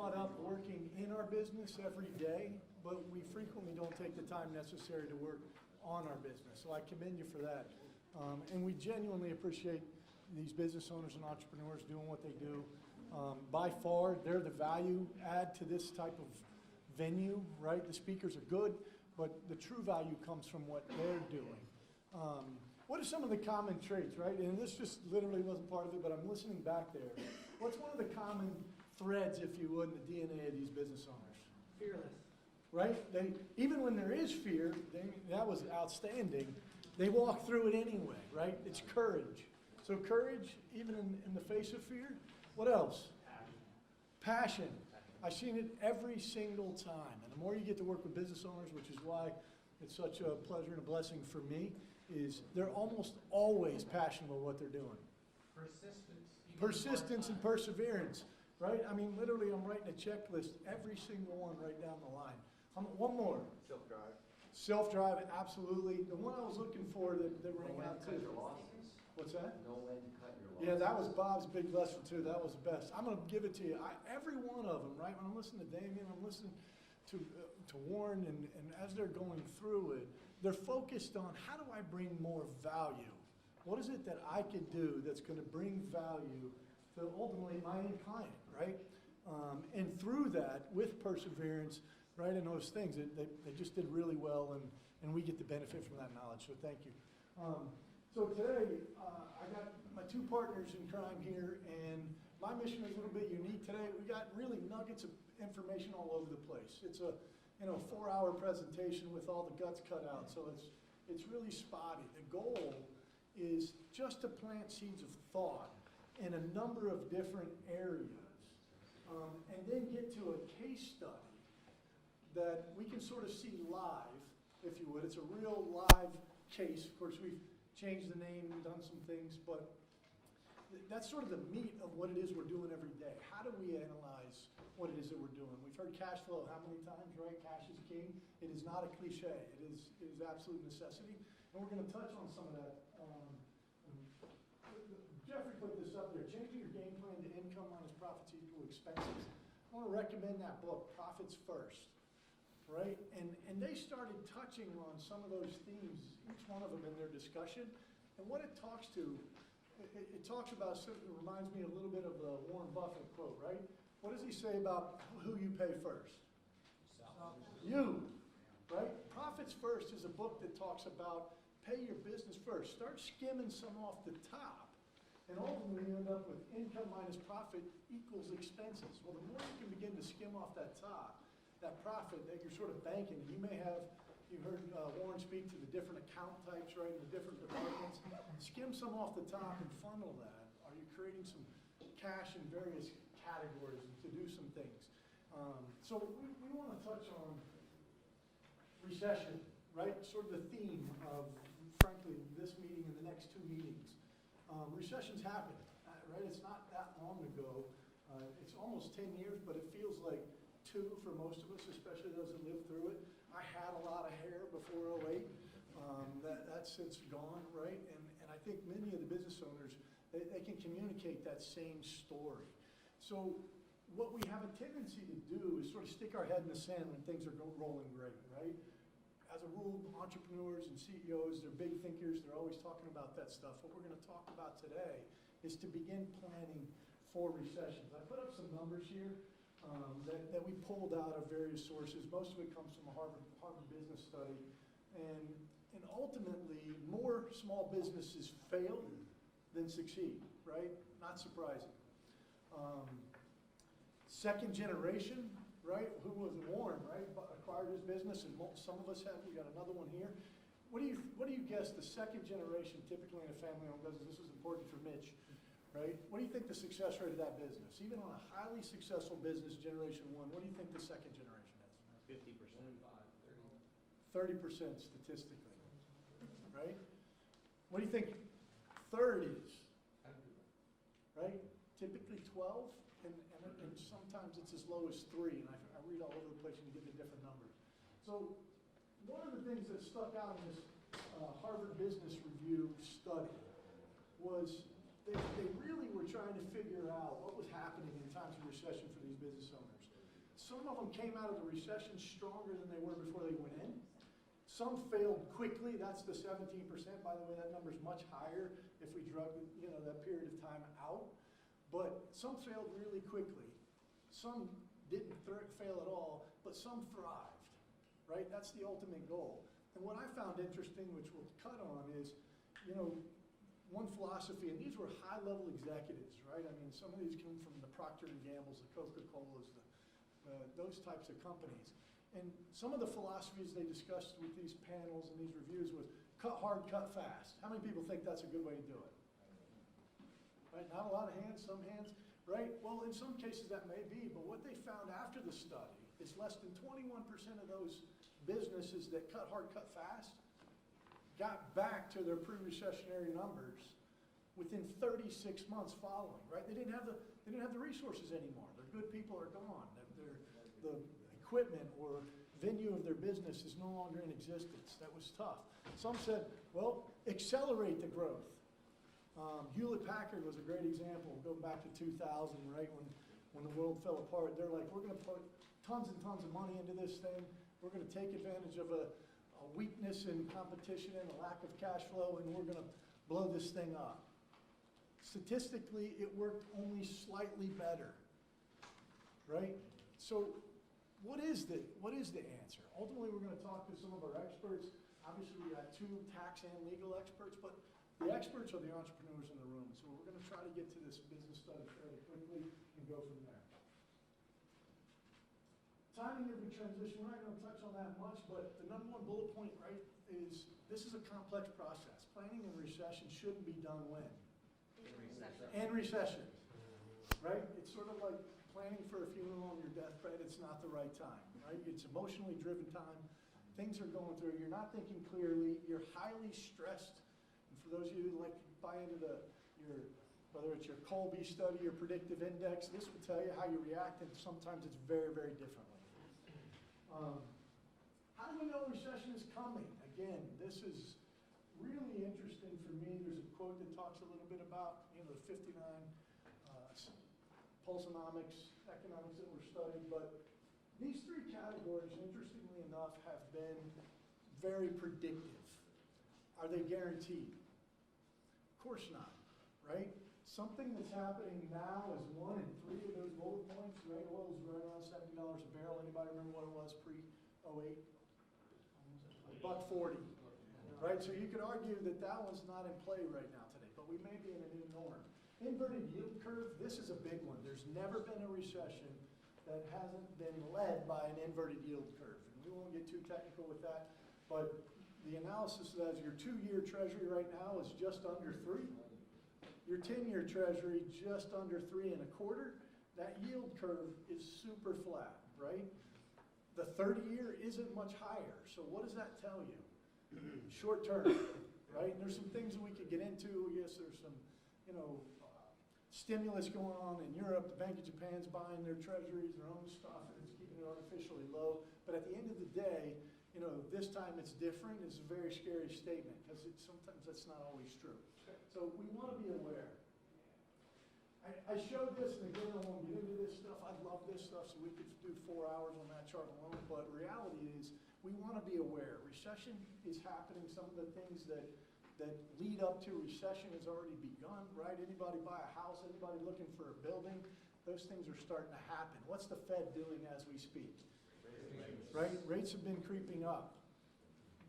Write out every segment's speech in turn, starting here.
caught up working in our business every day, but we frequently don't take the time necessary to work on our business. So I commend you for that. And we genuinely appreciate these business owners and entrepreneurs doing what they do. By far, they're the value add to this type of venue, right? The speakers are good, but the true value comes from what they're doing. What are some of the common traits, right? And this just literally wasn't part of it, but I'm listening back there. What's one of the common threads, if you would, in the DNA of these business owners? Fearless. Right? Even when there is fear, that was outstanding, they walk through it anyway, right? It's courage. So courage, even in the face of fear. What else? Passion. I've seen it every single time. And the more you get to work with business owners, which is why it's such a pleasure and a blessing for me, is they're almost always passionate about what they're doing. Persistence and perseverance, right? I mean, literally, I'm writing a checklist, every single one right down the line. One more. Self-drive. Self-drive, absolutely. The one I was looking for that rang out too. What's that? Know when to cut your losses. Yeah, that was Bob's big lesson too. That was the best. I'm going to give it to you. Every one of them, right? When I'm listening to Damien, I'm listening to Warren, and as they're going through it, they're focused on how do I bring more value? What is it that I could do that's going to bring value to ultimately my end client, right? And through that, with perseverance, right, and those things, they just did really well, and we get the benefit from that knowledge, so thank you. So today, I got my two partners in crime here, and my mission is a little bit unique today. We got really nuggets of information all over the place. It's a 4-hour presentation with all the guts cut out, so it's really spotty. The goal is just to plant seeds of thought in a number of different areas, and then get to a case study that we can sort of see live, if you would. It's a real live case. Of course, we've changed the name and done some things, but that's sort of the meat of what it is we're doing every day. How do we analyze what it is that we're doing? We've heard cash flow how many times, right? Cash is king. It is not a cliche. It is absolute necessity. And we're going to touch on some of that. Jeffrey put this up there. Changing your game plan to income minus profits equal expenses. I want to recommend that book, Profits First. Right? And they started touching on some of those themes, each one of them in their discussion. And what it talks to, it talks about, it reminds me a little bit of the Warren Buffett quote, right? What does he say about who you pay first? You, right? Profits First is a book that talks about pay your business first. Start skimming some off the top. And ultimately you end up with income minus profit equals expenses. Well, the more you can begin to skim off that top, that profit that you're sort of banking. You may have, you heard Warren speak to the different account types, right, in the different departments. Skim some off the top and funnel that. Are you creating some cash in various categories to do some things? So we want to touch on recession, right? Sort of the theme of, frankly, this meeting and the next two meetings. Recessions happen, right? It's not that long ago. It's almost 10 years, but it feels like 2 for most of us, especially those that lived through it. I had a lot of hair before 08. That's since gone, right? And I think many of the business owners, they can communicate that same story. So what we have a tendency to do is sort of stick our head in the sand when things are rolling great, right? As a rule, entrepreneurs and CEOs, they're big thinkers. They're always talking about that stuff. What we're going to talk about today is to begin planning for recessions. I put up some numbers here that we pulled out of various sources. Most of it comes from a Harvard business study. And ultimately, more small businesses fail than succeed, right? Not surprising. Second generation, right? Who was Warren, right? Acquired his business, and some of us have. We got another one here. What do you guess the second generation, typically in a family-owned business? This is important for Mitch, right? What do you think the success rate of that business? Even on a highly successful business, generation 1, what do you think the second generation is? 50%. 30% statistically, right? What do you think third is? Right? Typically 12. And sometimes it's as low as 3, and I read all over the place and you get the different numbers. So one of the things that stuck out in this Harvard Business Review study was they really were trying to figure out what was happening in times of recession for these business owners. Some of them came out of the recession stronger than they were before they went in. Some failed quickly. That's the 17%. By the way, that number's much higher if we drug, that period of time out. But some failed really quickly. Some didn't fail at all, but some thrived, right? That's the ultimate goal. And what I found interesting, which we'll cut on, is, one philosophy, and these were high-level executives, right? I mean, some of these come from the Procter & Gamble's, the Coca-Colas, those types of companies. And some of the philosophies they discussed with these panels and these reviews was cut hard, cut fast. How many people think that's a good way to do it? Right? Not a lot of hands, some hands, right? Well, in some cases that may be, but what they found after the study is less than 21% of those businesses that cut hard, cut fast got back to their pre-recessionary numbers within 36 months following, right? They didn't have the resources anymore. Their good people are gone. The equipment or venue of their business is no longer in existence. That was tough. Some said, well, accelerate the growth. Hewlett-Packard was a great example. Go back to 2000, right, when the world fell apart. They're like, we're going to put tons and tons of money into this thing. We're going to take advantage of a weakness in competition and a lack of cash flow, and we're going to blow this thing up. Statistically, it worked only slightly better, right? So what is the answer? Ultimately, we're going to talk to some of our experts. Obviously, we got 2 tax and legal experts, but the experts are the entrepreneurs in the room. So we're going to try to get to this business study fairly quickly and go from there. Timing of the transition, we're not going to touch on that much, but the number 1 bullet point, right, is this is a complex process. Planning in recession shouldn't be done when? In recession, right? It's sort of like planning for a funeral on your deathbed. It's not the right time, right? It's emotionally driven time. Things are going through. You're not thinking clearly. You're highly stressed. And for those of you who like to buy into whether it's your Colby study or predictive index, this will tell you how you react, and sometimes it's very, very differently. How do we know recession is coming? Again, this is really interesting for me. There's a quote that talks a little bit about, the 59 pulsonomics, economics that were studied, but these 3 categories, interestingly enough, have been very predictive. Are they guaranteed? Of course not, right? Something that's happening now is 1 in 3 of those bullet points, right? Oil's right around $70 a barrel. Anybody remember what it was pre-08? $1.40, right? So you could argue that one's not in play right now today, but we may be in a new norm. Inverted yield curve, this is a big one. There's never been a recession that hasn't been led by an inverted yield curve. And we won't get too technical with that, but the analysis says your 2-year treasury right now is just under 3. Your 10-year treasury just under 3 1/4. That yield curve is super flat, right? The 30-year isn't much higher. So what does that tell you? Short term, right? And there's some things that we could get into. Yes, there's some, stimulus going on in Europe. The Bank of Japan's buying their treasuries, their own stuff, and it's keeping it artificially low. But at the end of the day, this time it's different. It's a very scary statement because sometimes that's not always true. So we want to be aware. I showed this, and again, I won't get into this stuff. I love this stuff, so we could do 4 hours on that chart alone. But reality is, we want to be aware. Recession is happening. Some of the things that lead up to recession has already begun, right? Anybody buy a house, anybody looking for a building, those things are starting to happen. What's the Fed doing as we speak? Right? Rates have been creeping up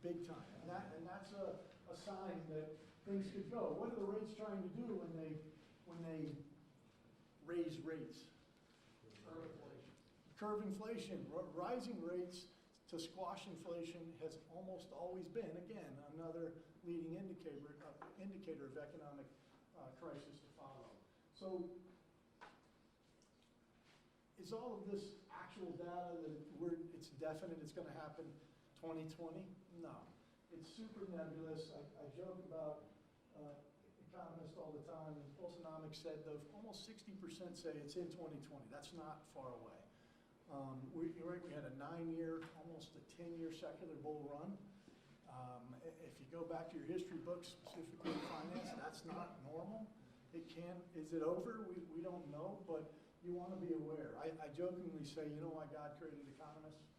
big time. And that's a sign that things could go. What are the rates trying to do when they raise rates? Curb inflation. Rising rates to squash inflation has almost always been, again, another leading indicator of economic crisis to follow. So is all of this actual data that it's definite it's going to happen 2020? No. It's super nebulous. I joke about economists all the time, and Pulsonomics said that almost 60% say it's in 2020. That's not far away. We had a 9-year, almost a 10-year secular bull run. If you go back to your history books, specifically in finance, that's not normal. Is it over? We don't know, but you want to be aware. I jokingly say, you know why God created economists?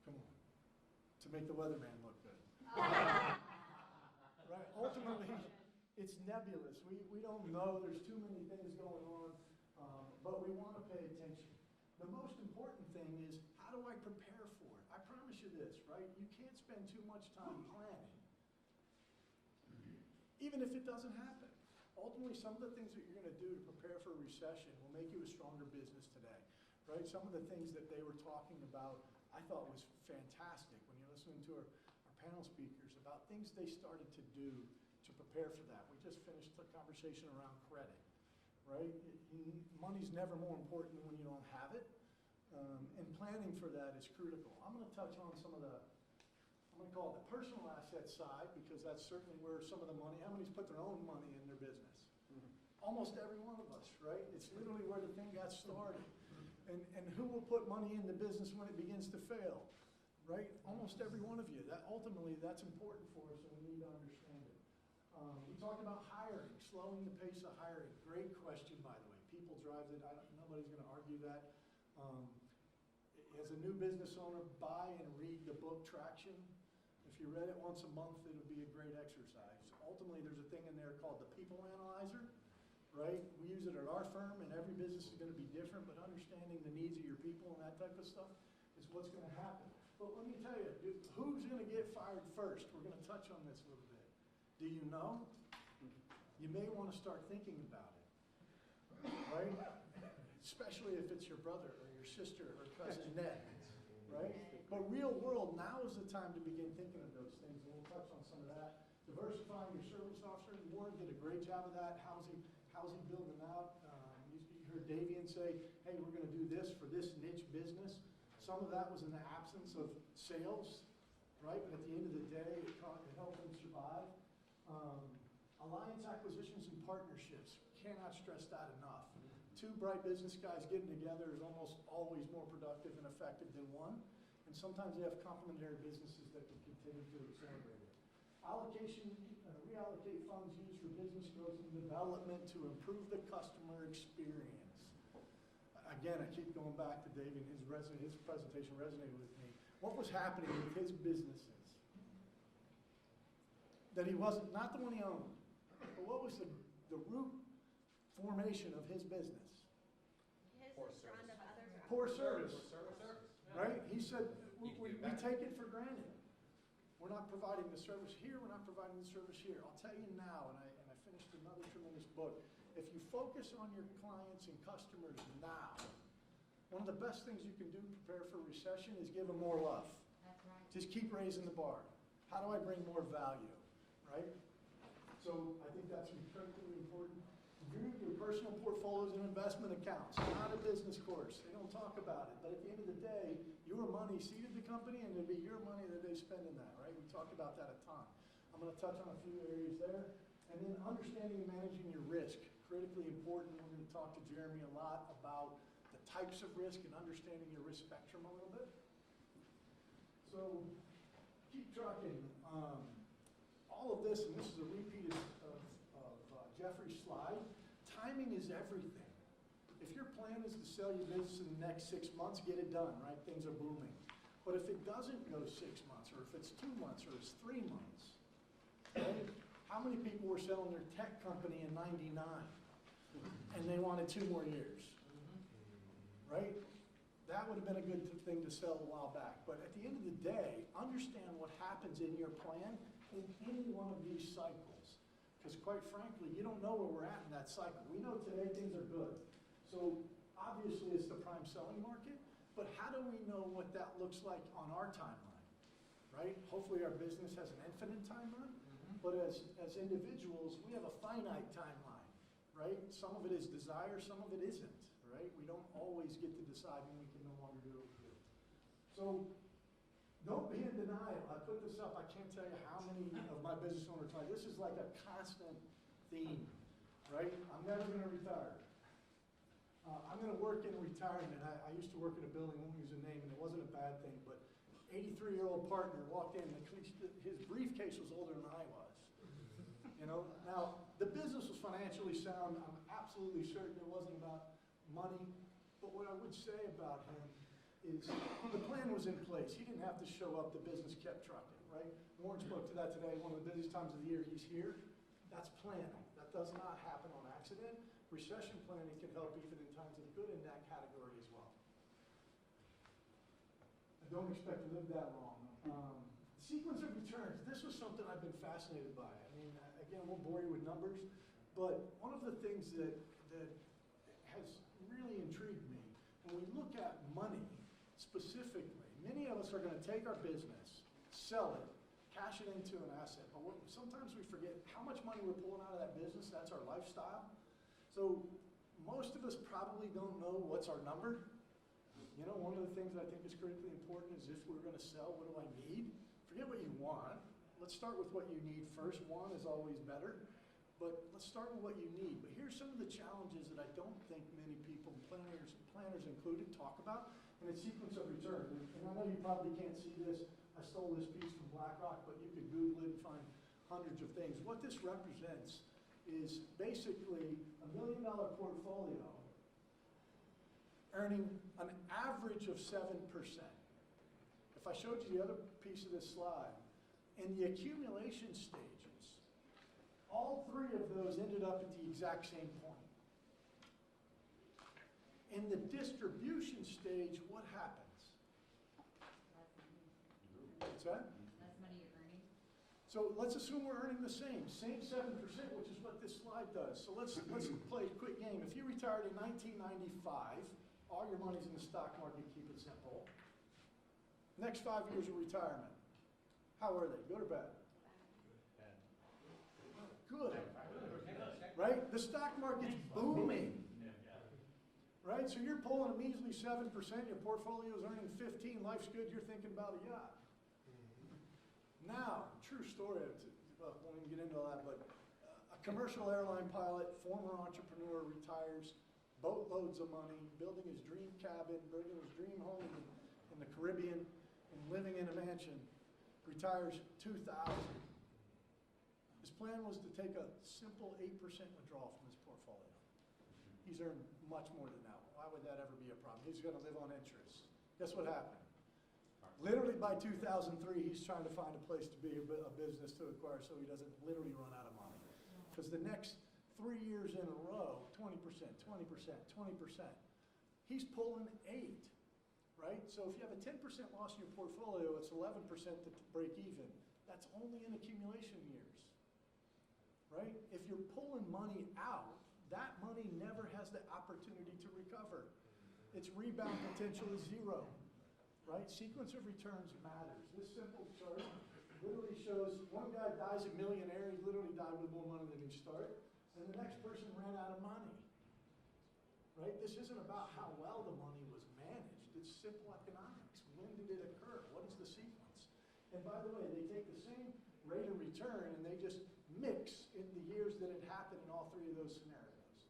Come on. To make the weatherman look good. Right? Ultimately, it's nebulous. We don't know. There's too many things going on, but we want to pay attention. The most important thing is, how do I prepare for it? I promise you this, right? You can't spend too much time planning, even if it doesn't happen. Ultimately, some of the things that you're going to do to prepare for a recession will make you a stronger business today, right? Some of the things that they were talking about, I thought was fantastic when you're listening to our panel speakers about things they started to do to prepare for that. We just finished a conversation around credit, right? Money's never more important than when you don't have it, and planning for that is critical. I'm going to touch on some of the, I'm going to call it the personal asset side, because that's certainly where some of the money, how many's put their own money in their business? Almost every one of us, right? It's literally where the thing got started. And who will put money in the business when it begins to fail, right? Almost every one of you. That ultimately, that's important for us, and we need to understand it. We talked about hiring, slowing the pace of hiring. Great question, by the way. People drive it. Nobody's going to argue that. As a new business owner, buy and read the book Traction. If you read it once a month, it'll be a great exercise. Ultimately, there's a thing in there called the People Analyzer, right? We use it at our firm, and every business is going to be different, but understanding the needs of your people and that type of stuff is what's going to happen. But let me tell you, who's going to get fired first? We're going to touch on this a little bit. Do you know? You may want to start thinking about it, right? Especially if it's your brother or your sister or cousin Ned, right? But real world, now is the time to begin thinking of those things, and we'll touch on some of that. Diversifying your service offering. Warren did a great job of that. Housing building out. You heard Davian say, hey, we're going to do this for this niche business. Some of that was in the absence of sales, right? But at the end of the day, it helped them survive. Alliance acquisitions and partnerships. Cannot stress that enough. Two bright business guys getting together is almost always more productive and effective than one. And sometimes they have complementary businesses that can continue to accelerate it. Reallocate funds used for business growth and development to improve the customer experience. Again, I keep going back to Dave and his presentation resonated with me. What was happening with his businesses? That he wasn't, not the one he owned, but what was the root formation of his business? Poor service. Poor service. Right? He said, we take it for granted. We're not providing the service here, we're not providing the service here. I'll tell you now, and I finished another tremendous book, if you focus on your clients and customers now, one of the best things you can do to prepare for recession is give them more love. That's right. Just keep raising the bar. How do I bring more value, right? So I think that's incredibly important. View your personal portfolios and investment accounts. Not a business course. They don't talk about it. But at the end of the day, your money seeded the company, and it'll be your money that they spend in that, right? We talked about that a ton. I'm going to touch on a few areas there. And then understanding and managing your risk. Critically important. We're going to talk to Jeremy a lot about the types of risk and understanding your risk spectrum a little bit. So keep trucking. All of this, and this is a repeat of Jeffrey's slide, timing is everything. If your plan is to sell your business in the next 6 months, get it done, right? Things are booming. But if it doesn't go 6 months, or if it's 2 months, or it's 3 months, right? How many people were selling their tech company in '99 and they wanted 2 more years, right? That would have been a good thing to sell a while back. But at the end of the day, understand what happens in your plan in any one of these cycles. Because quite frankly, you don't know where we're at in that cycle. We know today things are good. So obviously it's the prime selling market, but how do we know what that looks like on our timeline, right? Hopefully our business has an infinite timeline, but as individuals, we have a finite timeline, right? Some of it is desire, some of it isn't, right? We don't always get to decide when we can no longer do what we do. So don't be in denial. I put this up, I can't tell you how many of my business owners try. This is like a constant theme, right? I'm never going to retire. I'm going to work in retirement. I used to work in a building, won't use a name, and it wasn't a bad thing, but 83-year-old partner walked in, his briefcase was older than I was. You know, now The business was financially sound. I'm absolutely certain it wasn't about money. But what I would say about him is the plan was in place. He didn't have to show up. The business kept trucking, right? Warren spoke to that today. One of the busiest times of the year, he's here. That's planning. That does not happen on accident. Recession planning can help even in times of good in that category as well. I don't expect to live that long. Sequence of returns. This was something I've been fascinated by. I mean, again, I won't bore you with numbers, but one of the things that has really intrigued me, when we look at money specifically, many of us are going to take our business, sell it, cash it into an asset, but sometimes we forget how much money we're pulling out of that business. That's our lifestyle. So most of us probably don't know what's our number. You know, one of the things that I think is critically important is if we're going to sell, what do I need? Forget what you want. Let's start with what you need first. Want is always better, but let's start with what you need. But here's some of the challenges that I don't think many people, planners included, talk about, and it's sequence of return. And I know you probably can't see this. I stole this piece from BlackRock, but you could Google it and find hundreds of things. What this represents is basically $1 million portfolio earning an average of 7%. If I showed you the other piece of this slide, in the accumulation stages, all three of those ended up at the exact same point. In the distribution stage, what happens? What's that? Less money you're earning. So let's assume we're earning the same 7%, which is what this slide does. So let's play a quick game. If you retired in 1995, all your money's in the stock market, keep it simple. Next 5 years of retirement, how are they? Good or bad? Good. Right? The stock market's booming. Right? So you're pulling a measly 7%, your portfolio is earning 15, life's good, you're thinking about a yacht. Now, true story, well, won't even get into all that, but a commercial airline pilot, former entrepreneur, retires, boatloads of money, building his dream cabin, building his dream home in the Caribbean, and living in a mansion, retires 2000. His plan was to take a simple 8% withdrawal from his portfolio. He's earned much more than that. Why would that ever be a problem? He's going to live on interest. Guess what happened? Literally by 2003, he's trying to find a place to be, a business to acquire, so he doesn't literally run out of money. Because the next 3 years in a row, 20%, 20%, 20%, he's pulling 8, right? So if you have a 10% loss in your portfolio, it's 11% to break even. That's only in accumulation years, right? If you're pulling money out, that money never has the opportunity to recover. Its rebound potential is 0. Right? Sequence of returns matters. This simple chart literally shows one guy dies a millionaire, he literally died with more money than he started, and the next person ran out of money. Right? This isn't about how well the money was managed. It's simple economics. When did it occur? What is the sequence? And by the way, they take the same rate of return and they just mix in the years that it happened in all three of those scenarios.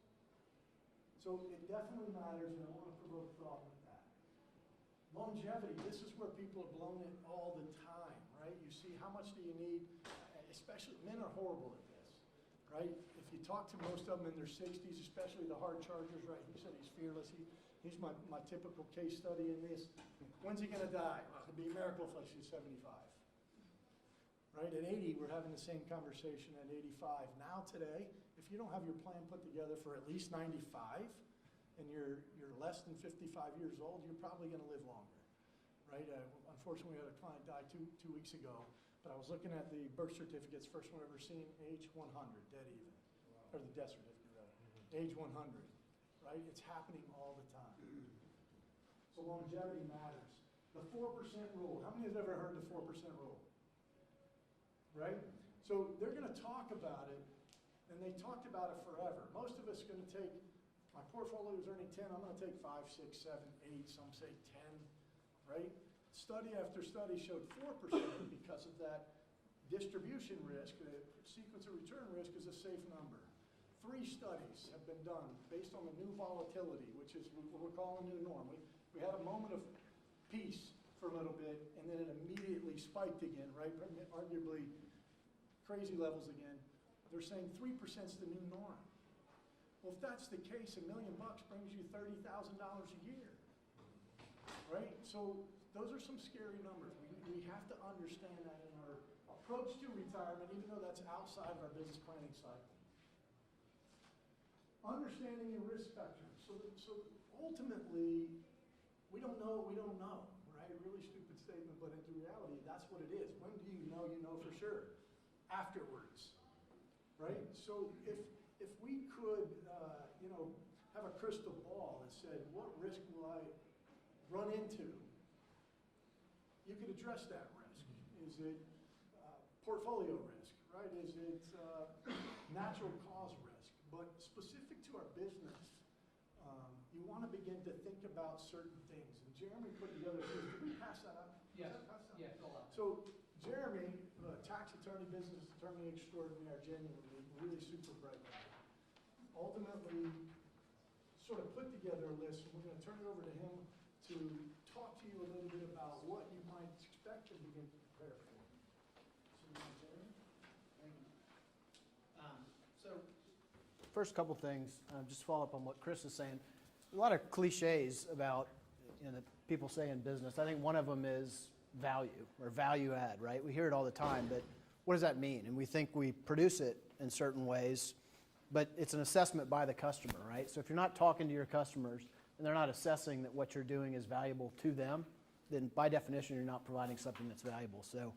So it definitely matters, and I want to provoke thought with that. Longevity, this is where people have blown it all the time, right? You see, how much do you need? Especially, men are horrible at this, right? If you talk to most of them in their 60s, especially the hard chargers, right? He said he's fearless. He's my typical case study in this. When's he going to die? Well, it'd be a miracle if he's 75. Right? At 80, we're having the same conversation at 85. Now today, if you don't have your plan put together for at least 95, and you're less than 55 years old, you're probably going to live longer, right? Unfortunately, we had a client die two weeks ago, but I was looking at the birth certificates, first one ever seen, age 100, dead even. Wow. Or the death certificate, rather. Age 100, right? It's happening all the time. So longevity matters. The 4% rule. How many have ever heard the 4% rule? Right? So they're going to talk about it, and they talked about it forever. Most of us are going to take, my portfolio is earning 10, I'm going to take 5, 6, 7, 8, some say 10, right? Study after study showed 4% because of that distribution risk. The sequence of return risk is a safe number. 3 studies have been done based on the new volatility, which is what we're calling new norm. We had a moment of peace for a little bit, and then it immediately spiked again, right? Arguably crazy levels again. They're saying 3% is the new norm. Well, if that's the case, $1 million brings you $30,000 a year, right? So those are some scary numbers. We have to understand that in our approach to retirement, even though that's outside of our business planning cycle. Understanding your risk factors. So ultimately, we don't know what we don't know, right? A really stupid statement, but in reality, that's what it is. When do you know for sure? Afterwards, right? So if we could, have a crystal ball that said, what risk will I run into? You could address that risk. Is it portfolio risk, right? Is it natural cause risk? But specific to our business, you want to begin to think about certain things. And Jeremy put together, can we pass that out? Yes. Yeah, so Jeremy, tax attorney, business attorney extraordinaire, genuinely, really super bright guy. Ultimately, sort of put together a list, and we're going to turn it over to him to talk to you a little bit about what you might expect and begin to prepare for. So, Jeremy? Thank you. So, first couple things, just to follow up on what Chris is saying. A lot of cliches about that people say in business. I think one of them is value or value add, right? We hear it all the time, but what does that mean? And we think we produce it in certain ways, but it's an assessment by the customer, right? So if you're not talking to your customers and they're not assessing that what you're doing is valuable to them, then by definition you're not providing something that's valuable. So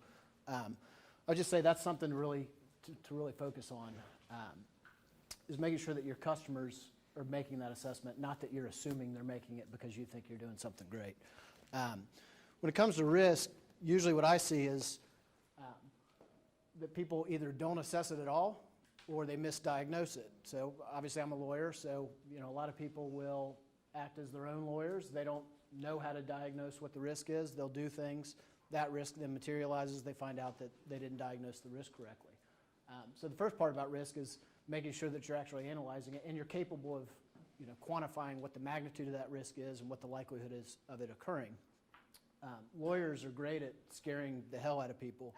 I'll just say that's something really to really focus on, is making sure that your customers are making that assessment, not that you're assuming they're making it because you think you're doing something great. When it comes to risk, usually what I see is that people either don't assess it at all or they misdiagnose it. So obviously I'm a lawyer, so a lot of people will act as their own lawyers. They don't know how to diagnose what the risk is. They'll do things. That risk then materializes. They find out that they didn't diagnose the risk correctly. So the first part about risk is making sure that you're actually analyzing it and you're capable of quantifying what the magnitude of that risk is and what the likelihood is of it occurring. Lawyers are great at scaring the hell out of people.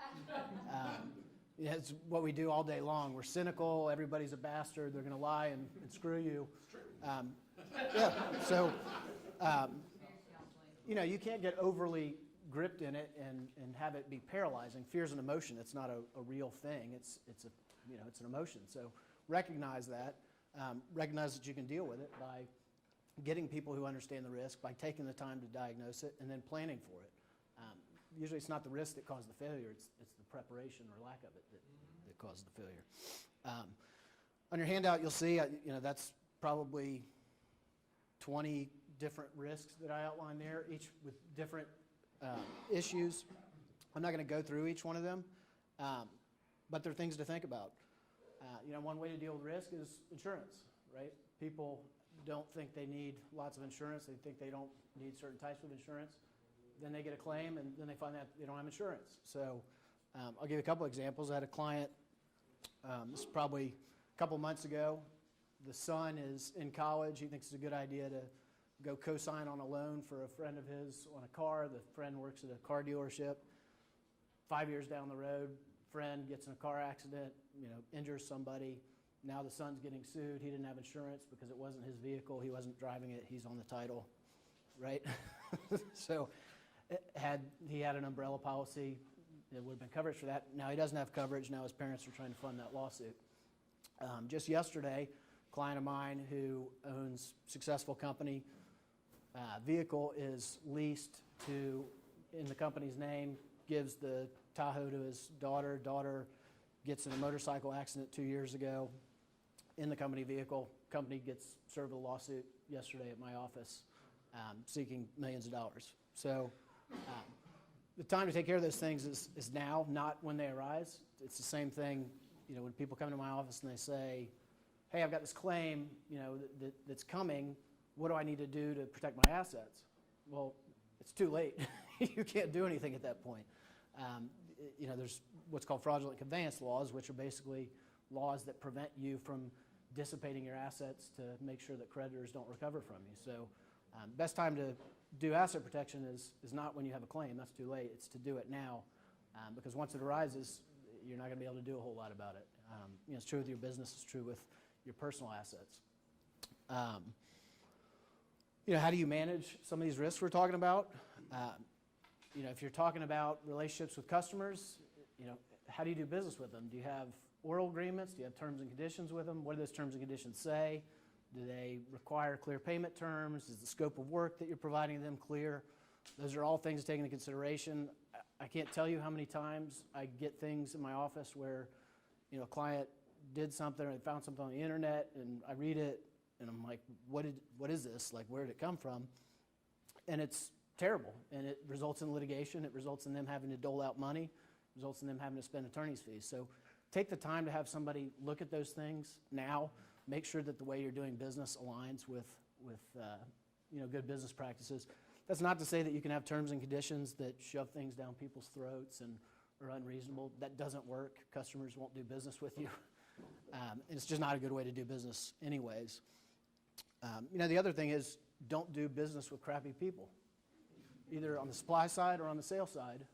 It's what we do all day long. We're cynical. Everybody's a bastard. They're going to lie and screw you. Yeah. So, you can't get overly gripped in it and have it be paralyzing. Fear is an emotion. It's not a real thing. It's an emotion. So recognize that. Recognize that you can deal with it by getting people who understand the risk, by taking the time to diagnose it, and then planning for it. Usually it's not the risk that caused the failure, it's the preparation or lack of it that caused the failure. On your handout you'll see, that's probably 20 different risks that I outlined there, each with different issues. I'm not going to go through each one of them, but there are things to think about. One way to deal with risk is insurance, right? People don't think they need lots of insurance. They think they don't need certain types of insurance. Then they get a claim, and then they find out they don't have insurance. So I'll give you a couple examples. I had a client, this is probably a couple months ago. The son is in college. He thinks it's a good idea to go co-sign on a loan for a friend of his on a car. The friend works at a car dealership. 5 years down the road, friend gets in a car accident, injures somebody. Now the son's getting sued. He didn't have insurance because it wasn't his vehicle. He wasn't driving it. He's on the title, right? So he had an umbrella policy. There would have been coverage for that. Now he doesn't have coverage. Now his parents are trying to fund that lawsuit. Just yesterday, a client of mine who owns a successful company, vehicle is leased in the company's name, gives the Tahoe to his daughter. Daughter gets in a motorcycle accident 2 years ago in the company vehicle. Company gets served a lawsuit yesterday at my office seeking millions of dollars. So the time to take care of those things is now, not when they arise. It's the same thing, when people come to my office and they say, hey, I've got this claim, that's coming. What do I need to do to protect my assets? Well, it's too late. You can't do anything at that point. There's what's called fraudulent conveyance laws, which are basically laws that prevent you from dissipating your assets to make sure that creditors don't recover from you. So best time to do asset protection is not when you have a claim. That's too late. It's to do it now, because once it arises, you're not going to be able to do a whole lot about it. It's true with your business, it's true with your personal assets. How do you manage some of these risks we're talking about? If you're talking about relationships with customers, how do you do business with them? Do you have oral agreements? Do you have terms and conditions with them? What do those terms and conditions say? Do they require clear payment terms? Is the scope of work that you're providing them clear? Those are all things to take into consideration. I can't tell you how many times I get things in my office where, a client did something or they found something on the internet and I read it and I'm like, what is this? Like, where did it come from? And it's terrible, and it results in litigation. It results in them having to dole out money. It results in them having to spend attorney's fees. So take the time to have somebody look at those things now. Make sure that the way you're doing business aligns with good business practices. That's not to say that you can have terms and conditions that shove things down people's throats and are unreasonable. That doesn't work. Customers won't do business with you. And it's just not a good way to do business anyways. The other thing is, don't do business with crappy people, either on the supply side or on the sales side.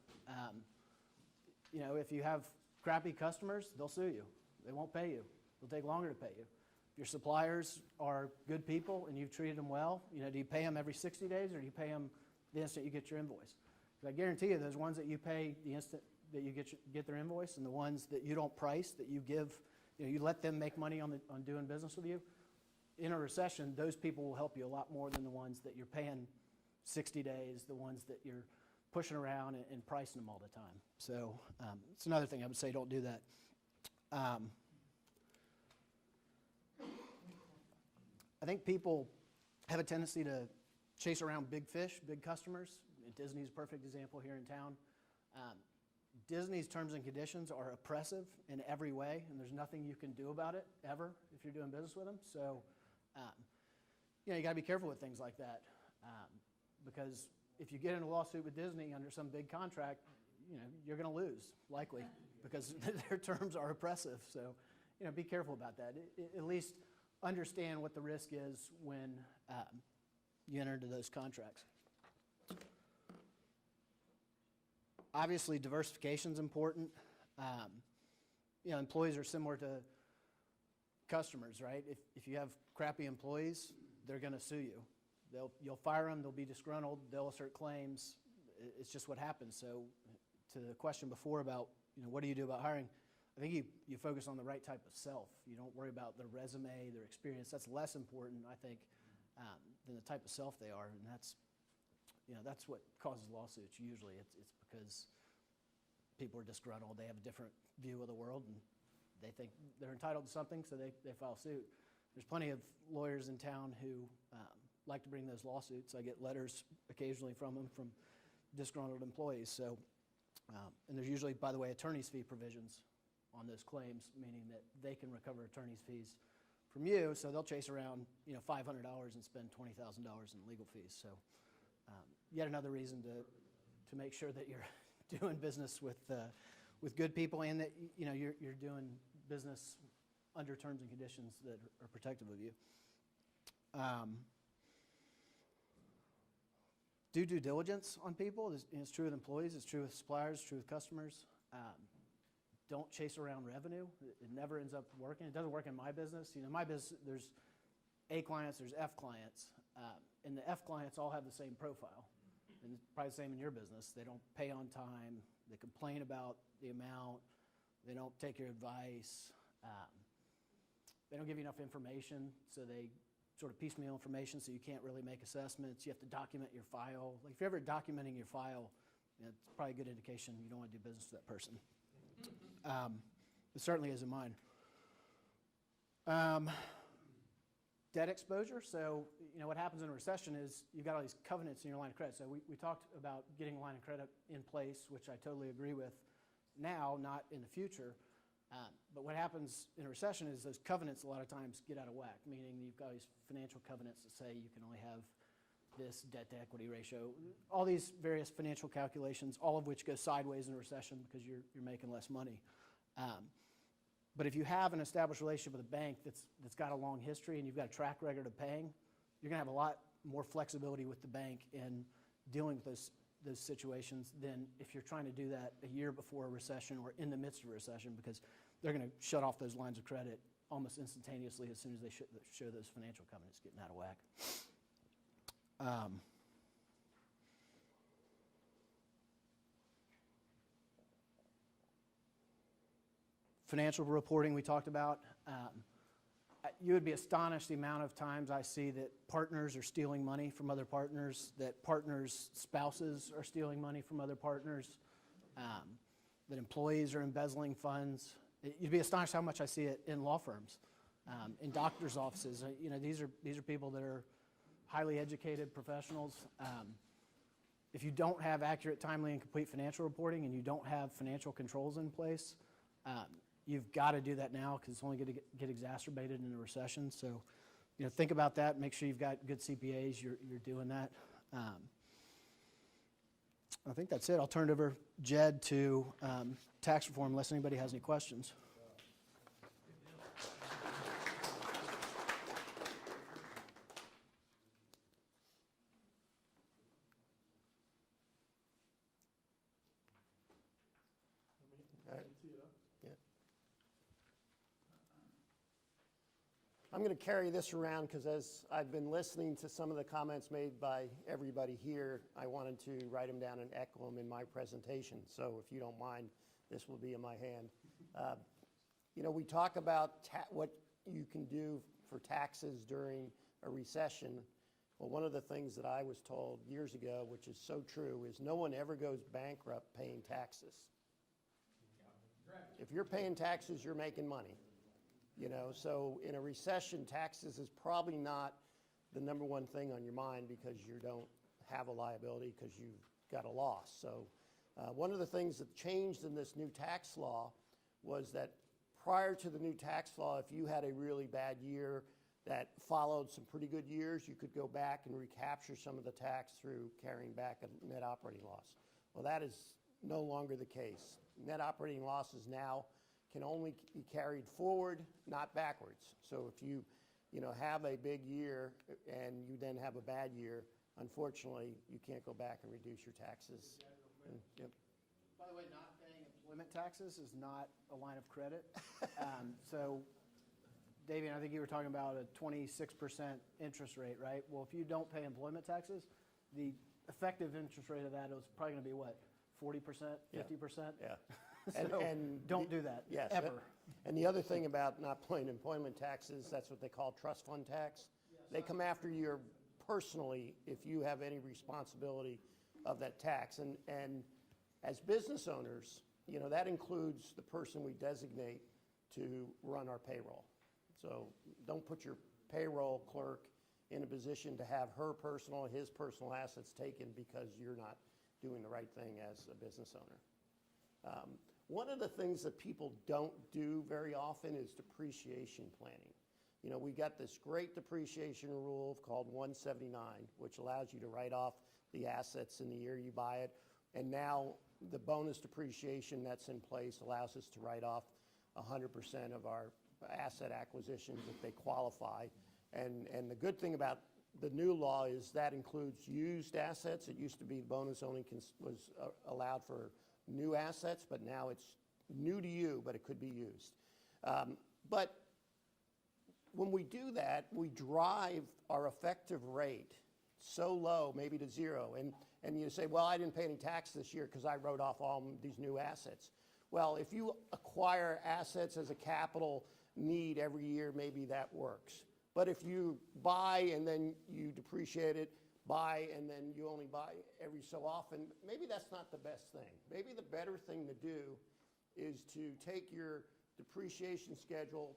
If you have crappy customers, they'll sue you. They won't pay you. It'll take longer to pay you. If your suppliers are good people and you've treated them well, do you pay them every 60 days or do you pay them the instant you get your invoice? Because I guarantee you, those ones that you pay the instant that you get their invoice and the ones that you don't price, that you give, you let them make money on doing business with you, in a recession, those people will help you a lot more than the ones that you're paying 60 days, the ones that you're pushing around and pricing them all the time. So it's another thing I would say, don't do that. I think people have a tendency to chase around big fish, big customers. Disney's a perfect example here in town. Disney's terms and conditions are oppressive in every way, and there's nothing you can do about it ever if you're doing business with them. So, you got to be careful with things like that, because if you get in a lawsuit with Disney under some big contract, you're going to lose, likely, because their terms are oppressive. So, be careful about that. At least understand what the risk is when you enter into those contracts. Obviously, diversification is important. Employees are similar to customers, right? If you have crappy employees, they're going to sue you. You'll fire them. They'll be disgruntled. They'll assert claims. It's just what happens. So, to the question before about what do you do about hiring, I think you focus on the right type of self. You don't worry about their resume, their experience. That's less important, I think, than the type of self they are, and that's what causes lawsuits usually. It's because people are disgruntled. They have a different view of the world, and they think they're entitled to something, so they file suit. There's plenty of lawyers in town who like to bring those lawsuits. I get letters occasionally from them from disgruntled employees. So, and there's usually, by the way, attorney's fee provisions on those claims, meaning that they can recover attorney's fees from you. So they'll chase around $500 and spend $20,000 in legal fees. So yet another reason to make sure that you're doing business with good people, and that you're doing business under terms and conditions that are protective of you. Do due diligence on people. It's true with employees. It's true with suppliers. It's true with customers. Don't chase around revenue. It never ends up working. It doesn't work in my business. My business, there's A clients, there's F clients, and the F clients all have the same profile. And it's probably the same in your business. They don't pay on time. They complain about the amount. They don't take your advice. They don't give you enough information, so they sort of piecemeal information, so you can't really make assessments. You have to document your file. Like if you're ever documenting your file, it's probably a good indication you don't want to do business with that person. It certainly isn't mine. Debt exposure. So, what happens in a recession is you've got all these covenants in your line of credit. So we talked about getting a line of credit in place, which I totally agree with now, not in the future. But what happens in a recession is those covenants a lot of times get out of whack, meaning you've got these financial covenants that say you can only have this debt to equity ratio, all these various financial calculations, all of which go sideways in a recession because you're making less money. But if you have an established relationship with a bank that's got a long history and you've got a track record of paying, you're going to have a lot more flexibility with the bank in dealing with those situations than if you're trying to do that a year before a recession or in the midst of a recession, because they're going to shut off those lines of credit almost instantaneously as soon as they show those financial covenants getting out of whack. Financial reporting we talked about. You would be astonished the amount of times I see that partners are stealing money from other partners, that partners' spouses are stealing money from other partners, that employees are embezzling funds. You'd be astonished how much I see it in law firms, in doctors' offices. You know, these are people that are highly educated professionals. If you don't have accurate, timely, and complete financial reporting, and you don't have financial controls in place, you've got to do that now because it's only going to get exacerbated in a recession. So, you know, think about that. Make sure you've got good CPAs. You're doing that. I think that's it. I'll turn it over, Jed, to tax reform unless anybody has any questions. I'm going to carry this around because as I've been listening to some of the comments made by everybody here, I wanted to write them down and echo them in my presentation. So if you don't mind, this will be in my hand. You know, we talk about what you can do for taxes during a recession. Well, one of the things that I was told years ago, which is so true, is no one ever goes bankrupt paying taxes. If you're paying taxes, you're making money. You know, so in a recession, taxes is probably not the number one thing on your mind because you don't have a liability because you've got a loss. So one of the things that changed in this new tax law was that prior to the new tax law, if you had a really bad year that followed some pretty good years, you could go back and recapture some of the tax through carrying back a net operating loss. Well, that is no longer the case. Net operating losses now can only be carried forward, not backwards. So if you have a big year and you then have a bad year, unfortunately, you can't go back and reduce your taxes. Yep. By the way, not paying employment taxes is not a line of credit. So, Davian, I think you were talking about a 26% interest rate, right? Well, if you don't pay employment taxes, the effective interest rate of that is probably going to be what, 40%, 50%? Yeah. So don't do that, yes, ever. And the other thing about not paying employment taxes, that's what they call trust fund tax. They come after you personally if you have any responsibility of that tax. And as business owners, you know, that includes the person we designate to run our payroll. So don't put your payroll clerk in a position to have his personal assets taken because you're not doing the right thing as a business owner. One of the things that people don't do very often is depreciation planning. You know, we got this great depreciation rule called 179, which allows you to write off the assets in the year you buy it. And now the bonus depreciation that's in place allows us to write off 100% of our asset acquisitions if they qualify. And the good thing about the new law is that includes used assets. It used to be bonus only was allowed for new assets, but now it's new to you, but it could be used. But when we do that, we drive our effective rate so low, maybe to zero. And you say, well, I didn't pay any tax this year because I wrote off all these new assets. Well, if you acquire assets as a capital need every year, maybe that works. But if you buy and then you depreciate it, buy and then you only buy every so often, maybe that's not the best thing. Maybe the better thing to do is to take your depreciation schedule,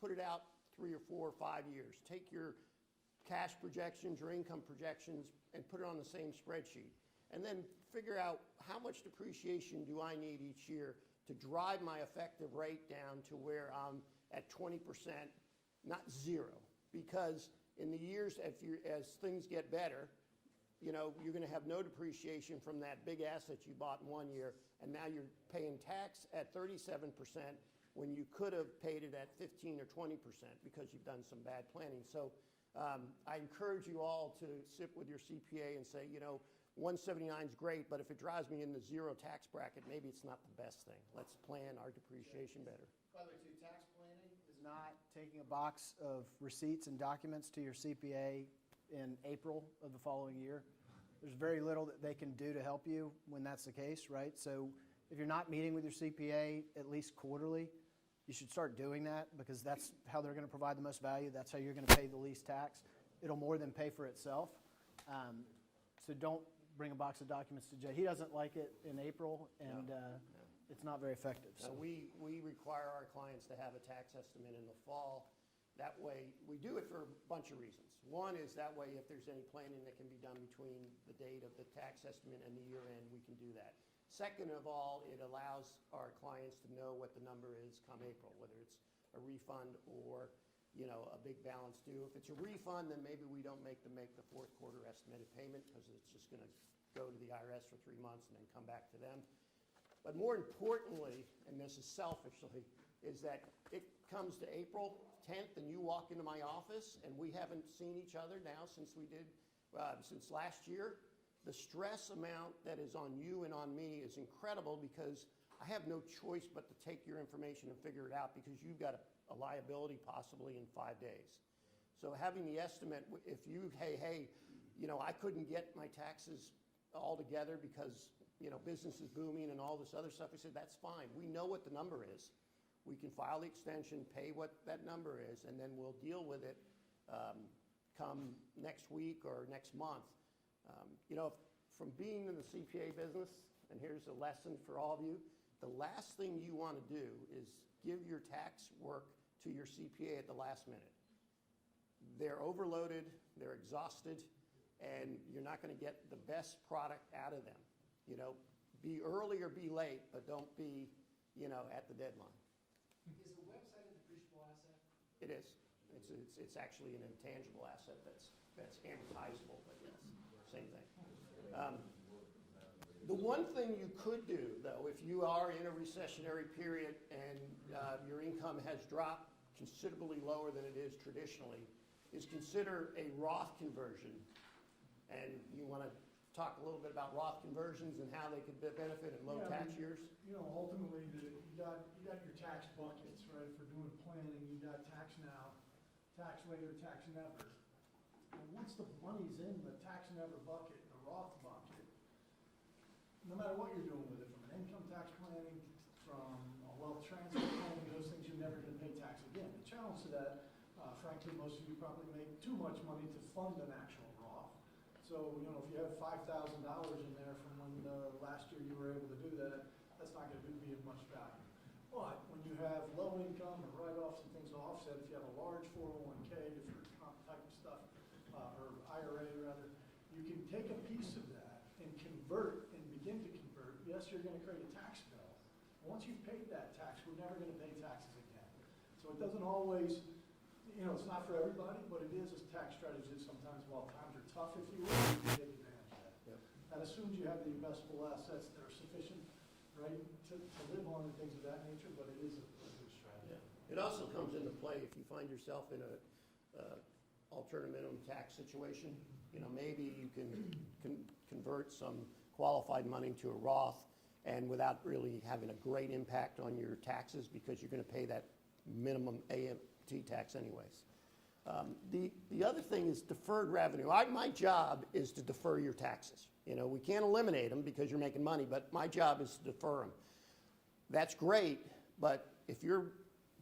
put it out 3 or 4 or 5 years. Take your cash projections, your income projections, and put it on the same spreadsheet. And then figure out how much depreciation do I need each year to drive my effective rate down to where I'm at 20%, not zero. Because in the years, as things get better, you know, you're going to have no depreciation from that big asset you bought in 1 year, and now you're paying tax at 37% when you could have paid it at 15 or 20% because you've done some bad planning. So I encourage you all to sit with your CPA and say, 179 is great, but if it drives me in the zero tax bracket, maybe it's not the best thing. Let's plan our depreciation better. By the way, too, tax planning is not taking a box of receipts and documents to your CPA in April of the following year. There's very little that they can do to help you when that's the case, right? So if you're not meeting with your CPA at least quarterly, you should start doing that because that's how they're going to provide the most value. That's how you're going to pay the least tax. It'll more than pay for itself. So don't bring a box of documents to Jay. He doesn't like it in April, and it's not very effective. So we require our clients to have a tax estimate in the fall. That way, we do it for a bunch of reasons. One is that way if there's any planning that can be done between the date of the tax estimate and the year end, we can do that. Second of all, it allows our clients to know what the number is come April, whether it's a refund or a big balance due. If it's a refund, then maybe we don't make them make the fourth quarter estimated payment because it's just going to go to the IRS for 3 months and then come back to them. But more importantly, and this is selfishly, is that it comes to April 10th and you walk into my office and we haven't seen each other now since since last year. The stress amount that is on you and on me is incredible because I have no choice but to take your information and figure it out because you've got a liability possibly in 5 days. So having the estimate, if you, hey, I couldn't get my taxes all together because, business is booming and all this other stuff, we said, that's fine. We know what the number is. We can file the extension, pay what that number is, and then we'll deal with it come next week or next month. From being in the CPA business, and here's a lesson for all of you, the last thing you want to do is give your tax work to your CPA at the last minute. They're overloaded, they're exhausted, and you're not going to get the best product out of them. Be early or be late, but don't be, at the deadline. Is the website a depreciable asset? It is. It's actually an intangible asset that's amortizable, but yes, same thing. The one thing you could do, though, if you are in a recessionary period and your income has dropped considerably lower than it is traditionally, is consider a Roth conversion. And you want to talk a little bit about Roth conversions and how they could benefit in low tax years? Ultimately, you got your tax buckets, right? For doing planning, you got tax now, tax later, tax never. And once the money's in the tax never bucket, the Roth bucket, no matter what you're doing with it, from an income tax planning, from a wealth transfer planning, those things, you're never going to pay tax again. The challenge to that, frankly, most of you probably make too much money to fund an actual Roth. So, if you have $5,000 in there from when last year you were able to do that, that's not going to be of much value. But when you have low income or write-offs and things to offset, if you have a large 401k, different type of stuff, or IRA rather, you can take a piece of that and convert and begin to convert. Yes, you're going to create a tax bill. Once you've paid that tax, we're never going to pay taxes again. So it doesn't always, it's not for everybody, but it is a tax strategy sometimes while times are tough, if you will, you can take advantage of that. Yep. That assumes you have the investable assets that are sufficient, right, to live on and things of that nature, but it is a good strategy. Yeah. It also comes into play if you find yourself in a alternative minimum tax situation. Maybe you can convert some qualified money to a Roth and without really having a great impact on your taxes because you're going to pay that minimum AMT tax anyways. The other thing is deferred revenue. My job is to defer your taxes. We can't eliminate them because you're making money, but my job is to defer them. That's great, but if your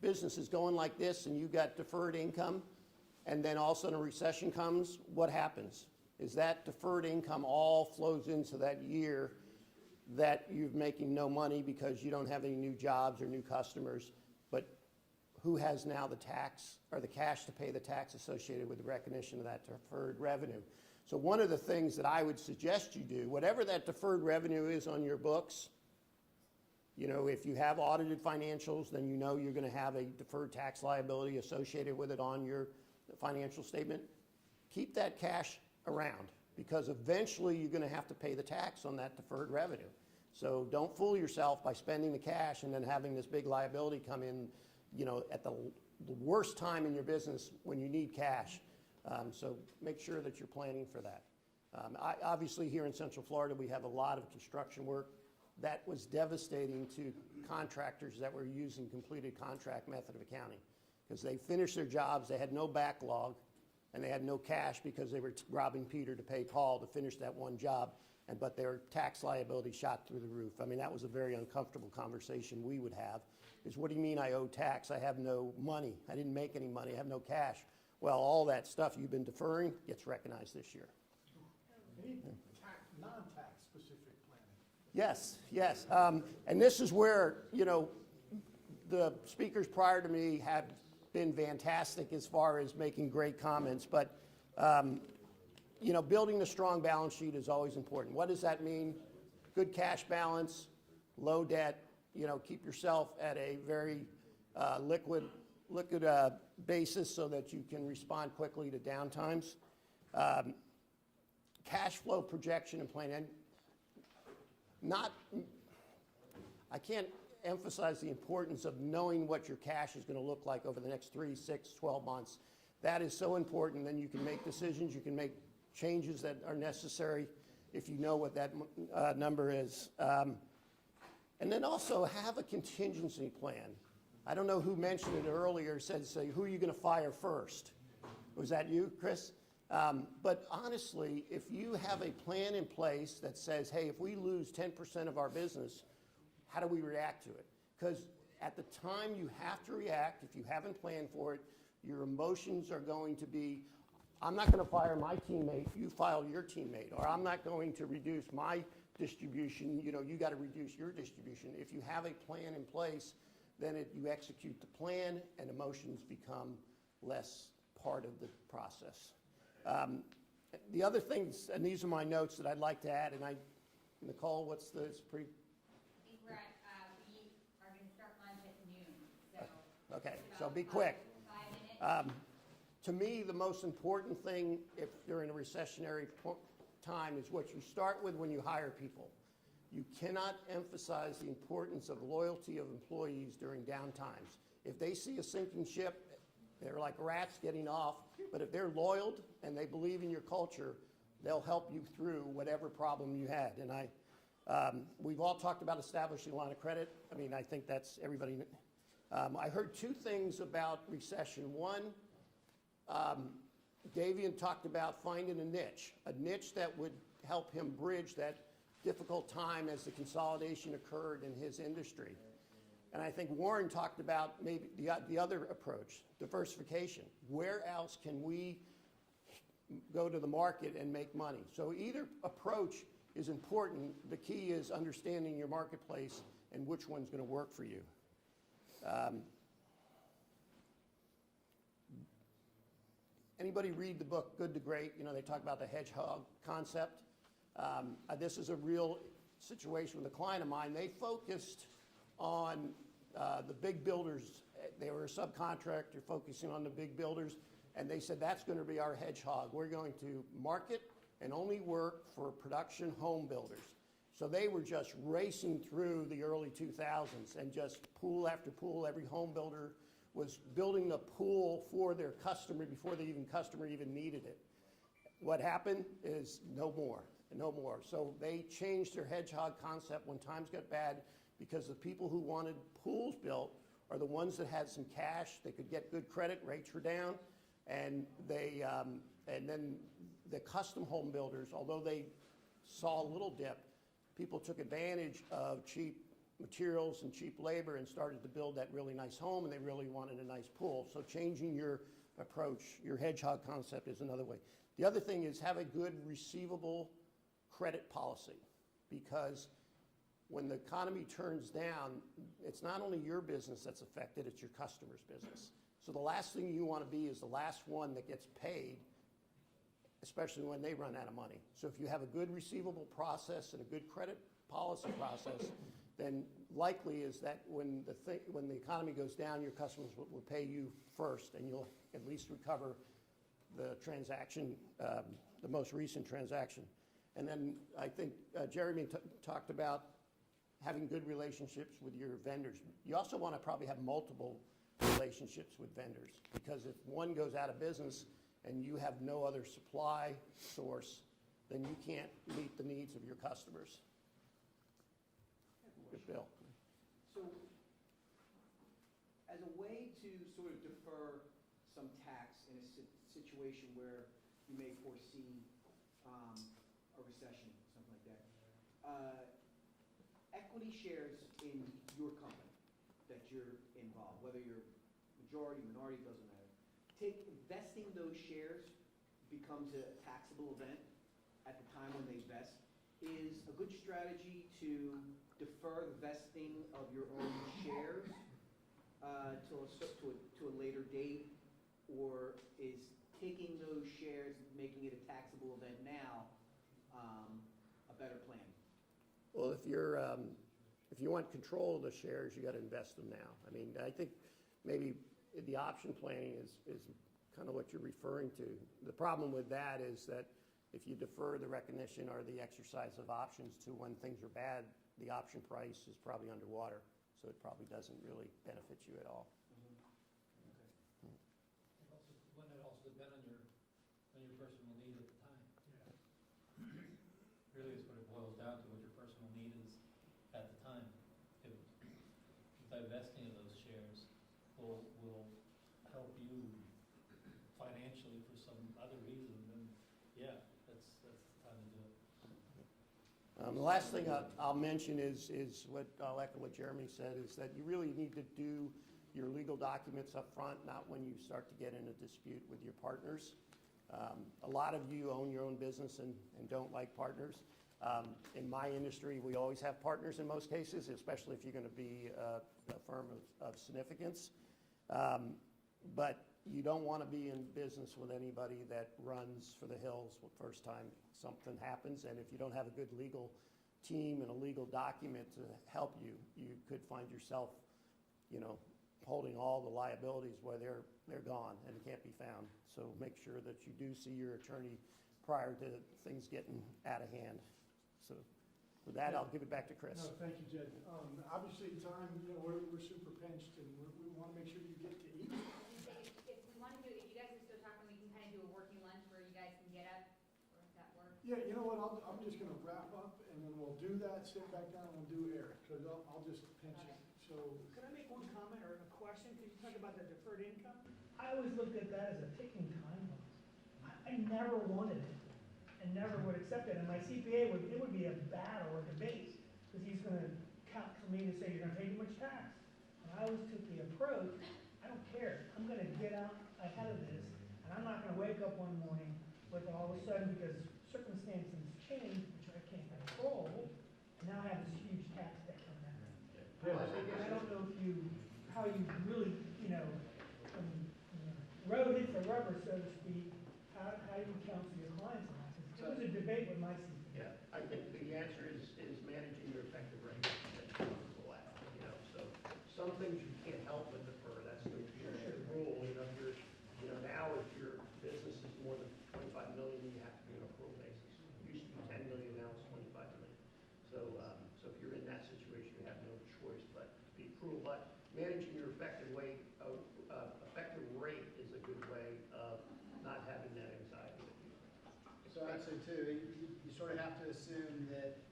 business is going like this and you've got deferred income and then all of a sudden a recession comes, what happens? Is that deferred income all flows into that year that you're making no money because you don't have any new jobs or new customers, but who has now the tax or the cash to pay the tax associated with the recognition of that deferred revenue? So one of the things that I would suggest you do, whatever that deferred revenue is on your books, if you have audited financials, then you're going to have a deferred tax liability associated with it on your financial statement. Keep that cash around because eventually you're going to have to pay the tax on that deferred revenue. So don't fool yourself by spending the cash and then having this big liability come in, at the worst time in your business when you need cash. So make sure that you're planning for that. Obviously, here in Central Florida, we have a lot of construction work. That was devastating to contractors that were using completed contract method of accounting, because they finished their jobs, they had no backlog, and they had no cash because they were robbing Peter to pay Paul to finish that one job, but their tax liability shot through the roof. I mean, that was a very uncomfortable conversation we would have, is what do you mean I owe tax? I have no money. I didn't make any money. I have no cash. Well, all that stuff you've been deferring gets recognized this year. Any non-tax specific planning? Yes, yes. And this is where, you know, the speakers prior to me have been fantastic as far as making great comments, but, you know, building a strong balance sheet is always important. What does that mean? Good cash balance, low debt, you know, keep yourself at a very liquid basis so that you can respond quickly to downtimes. Cash flow projection and plan. I can't emphasize the importance of knowing what your cash is going to look like over the next 3, 6, 12 months. That is so important. Then you can make decisions. You can make changes that are necessary if you know what that number is. And then also have a contingency plan. I don't know who mentioned it earlier, said, say, who are you going to fire first? Was that you, Chris? But honestly, if you have a plan in place that says, hey, if we lose 10% of our business, how do we react to it? Because at the time you have to react, if you haven't planned for it, your emotions are going to be, I'm not going to fire my teammate, you fire your teammate, or I'm not going to reduce my distribution, you know, you got to reduce your distribution. If you have a plan in place, then you execute the plan and emotions become less part of the process. The other things, and these are my notes that I'd like to add, and Nicole, what's the, it's pretty. I think we are going to start lunch at noon, so. Okay, so be quick. 5 minutes. To me, the most important thing if you're in a recessionary time is what you start with when you hire people. You cannot emphasize the importance of loyalty of employees during down times. If they see a sinking ship, they're like rats getting off, but if they're loyal and they believe in your culture, they'll help you through whatever problem you had. And we've all talked about establishing a line of credit. I mean, I think that's everybody. I heard two things about recession. One, Davian talked about finding a niche that would help him bridge that difficult time as the consolidation occurred in his industry. And I think Warren talked about maybe the other approach, diversification. Where else can we go to the market and make money? So either approach is important. The key is understanding your marketplace and which one's going to work for you. Anybody read the book Good to Great? You know, they talk about the hedgehog concept. This is a real situation with a client of mine. They focused on the big builders. They were a subcontractor focusing on the big builders, and they said that's going to be our hedgehog. We're going to market and only work for production home builders. So they were just racing through the early 2000s and just pool after pool. Every home builder was building the pool for their customer before the customer even needed it. What happened is no more. So they changed their hedgehog concept when times got bad, because the people who wanted pools built are the ones that had some cash. They could get good credit, rates were down, and then the custom home builders, although they saw a little dip, people took advantage of cheap materials and cheap labor and started to build that really nice home, and they really wanted a nice pool. So changing your approach, your hedgehog concept is another way. The other thing is have a good receivable credit policy, because when the economy turns down, it's not only your business that's affected, it's your customer's business. So the last thing you want to be is the last one that gets paid, especially when they run out of money. So if you have a good receivable process and a good credit policy process, then likely is that when the economy goes down, your customers will pay you first, and you'll at least recover the transaction, the most recent transaction. And then I think Jeremy talked about having good relationships with your vendors. You also want to probably have multiple relationships with vendors, because if one goes out of business, and you have no other supply source, then you can't meet the needs of your customers. Good, Bill. So, as a way to sort of defer some tax in a situation where you may foresee a recession, something like that, equity shares in your company that you're involved, whether you're majority, minority, doesn't matter. Investing those shares becomes a taxable event at the time when they vest. Is a good strategy to defer the vesting of your own shares to a later date, or is taking those shares, making it a taxable event now, a better plan? Well, if you want control of the shares, you got to invest them now. I mean, I think maybe the option planning is kind of what you're referring to. The problem with that is that if you defer the recognition or the exercise of options to when things are bad, the option price is probably underwater, so it probably doesn't really benefit you at all. Wouldn't it also depend on your personal need at the time? Really is what it boils down to, what your personal need is at the time. If divesting of those shares will help you financially for some other reason, then yeah, that's the time to do it. The last thing I'll mention is what I'll echo what Jeremy said, is that you really need to do your legal documents up front, not when you start to get in a dispute with your partners. A lot of you own your own business and don't like partners. In my industry, we always have partners in most cases, especially if you're going to be a firm of significance. But you don't want to be in business with anybody that runs for the hills the first time something happens. And if you don't have a good legal team and a legal document to help you, you could find yourself, holding all the liabilities where they're gone and can't be found. So make sure that you do see your attorney prior to things getting out of hand. So with that, I'll give it back to Chris. No, thank you, Jed. Obviously, time, we're super pinched, and we want to make sure you get to eat. If we want to do, if you guys are still talking, we can kind of do a working lunch where you guys can get up, or if that works. Yeah, you know what, I'm just going to wrap up, and then we'll do that, sit back down, and we'll do Eric, because I'll just pinch it. So, Could I make one comment or a question? Could you talk about the deferred income? I always looked at that as a ticking time bomb. I never wanted it and never would accept it. And my CPA it would be a battle or debate, because he's gonna count for me to say, you're gonna pay too much tax. And I always took the approach, I don't care, I'm gonna get out ahead of this, and I'm not gonna wake up one morning with all of a sudden, because circumstances change, which I can't control, and now I have this huge tax debt coming out. I don't know how you really, when the road hits the rubber, so to speak, how you counsel your clients on that. It was a debate with my CPA. Yeah, I think the answer is managing your effective rate. So some things you can't help but defer. That's the rule. Now if your business is more than 25 million, you have to be on an accrual basis. It used to be 10 million, now it's 25 million. So if you're in that situation, you have no choice but to be accrual. But managing your effective rate is a good way of not having that anxiety. So I'd say too, you sort of have to assume that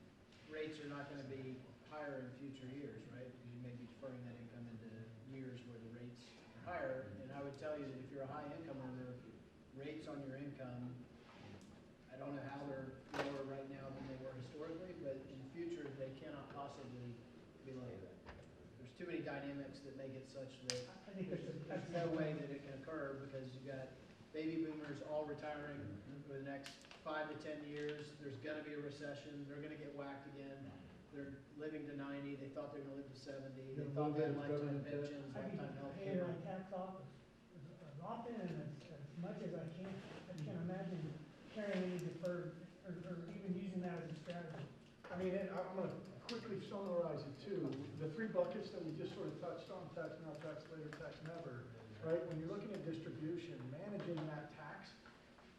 rates are not going to be higher in future years, right? Because you may be deferring that income into years where the rates are higher. And I would tell you that if you're a high income earner, rates on your income, I don't know how they're lower right now than they were historically, but in the future, they cannot possibly be lower. There's too many dynamics that make it such that I think there's no way that it can occur, because you've got baby boomers all retiring for the next 5 to 10 years. There's going to be a recession. They're going to get whacked again. They're living to 90. They thought they were going to live to 70. They thought they had lifetime pensions, I'd be lifetime health paying care. my tax office as often and as much as I can. I can't imagine carrying any deferred or even using that as a strategy. I mean, I'm going to quickly summarize it too. The three buckets that we just sort of touched on, tax now, tax later, tax never, right? When you're looking at distribution, managing that tax,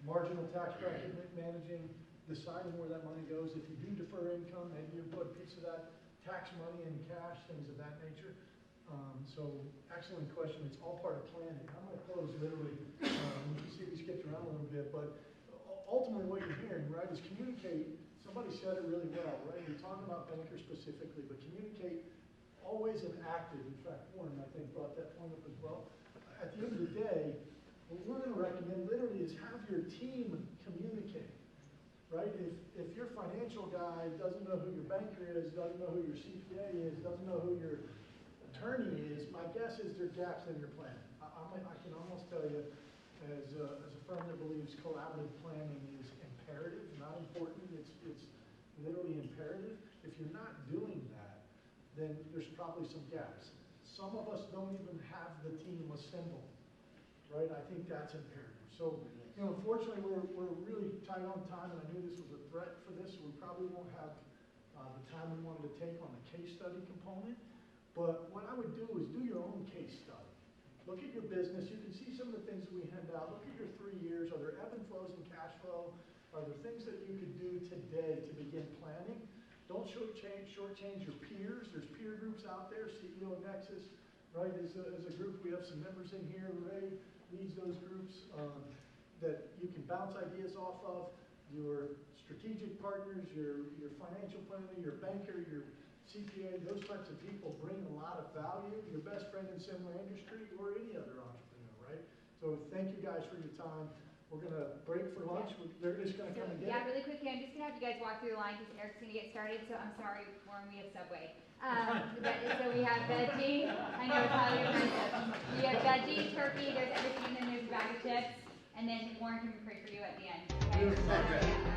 marginal tax bracket, managing, deciding where that money goes. If you do defer income, maybe you put a piece of that tax money in cash, things of that nature. So excellent question. It's all part of planning. I'm going to close literally. You can see we skipped around a little bit, but ultimately what you're hearing, right, is communicate. Somebody said it really well, right? You're talking about bankers specifically, but communicate always and active. In fact, Warren, I think, brought that point up as well. At the end of the day, what we're going to recommend literally is have your team communicate, right? If your financial guy doesn't know who your banker is, doesn't know who your CPA is, doesn't know who your attorney is, my guess is there are gaps in your plan. I can almost tell you, as a firm that believes collaborative planning is imperative, not important, it's literally imperative. If you're not doing that, then there's probably some gaps. Some of us don't even have the team assembled, right? I think that's imperative. So, you know, unfortunately, we're really tight on time, and I knew this was a threat for this, so we probably won't have the time we wanted to take on the case study component. But what I would do is do your own case study. Look at your business. You can see some of the things we hand out. Look at your 3 years. Are there ebb and flows in cash flow? Are there things that you could do today to begin planning? Don't shortchange your peers. There's peer groups out there. CEO Nexus, right, is a group. We have some members in here. Ray leads those groups that you can bounce ideas off of. Your strategic partners, your financial planner, your banker, your CPA, those types of people bring a lot of value. Your best friend in similar industry or any other entrepreneur, right? So thank you guys for your time. We're going to break for lunch. They're just going to come and get Yeah, it. really quickly, I'm just going to have you guys walk through the line because Eric's going to get started, so I'm sorry, Warren, we have Subway. So we have veggie, I know it's highly offensive. We have veggie, turkey, there's everything, and then there's a bag of chips, and then Warren can pray for you at the end. Okay? Beautiful. Yeah.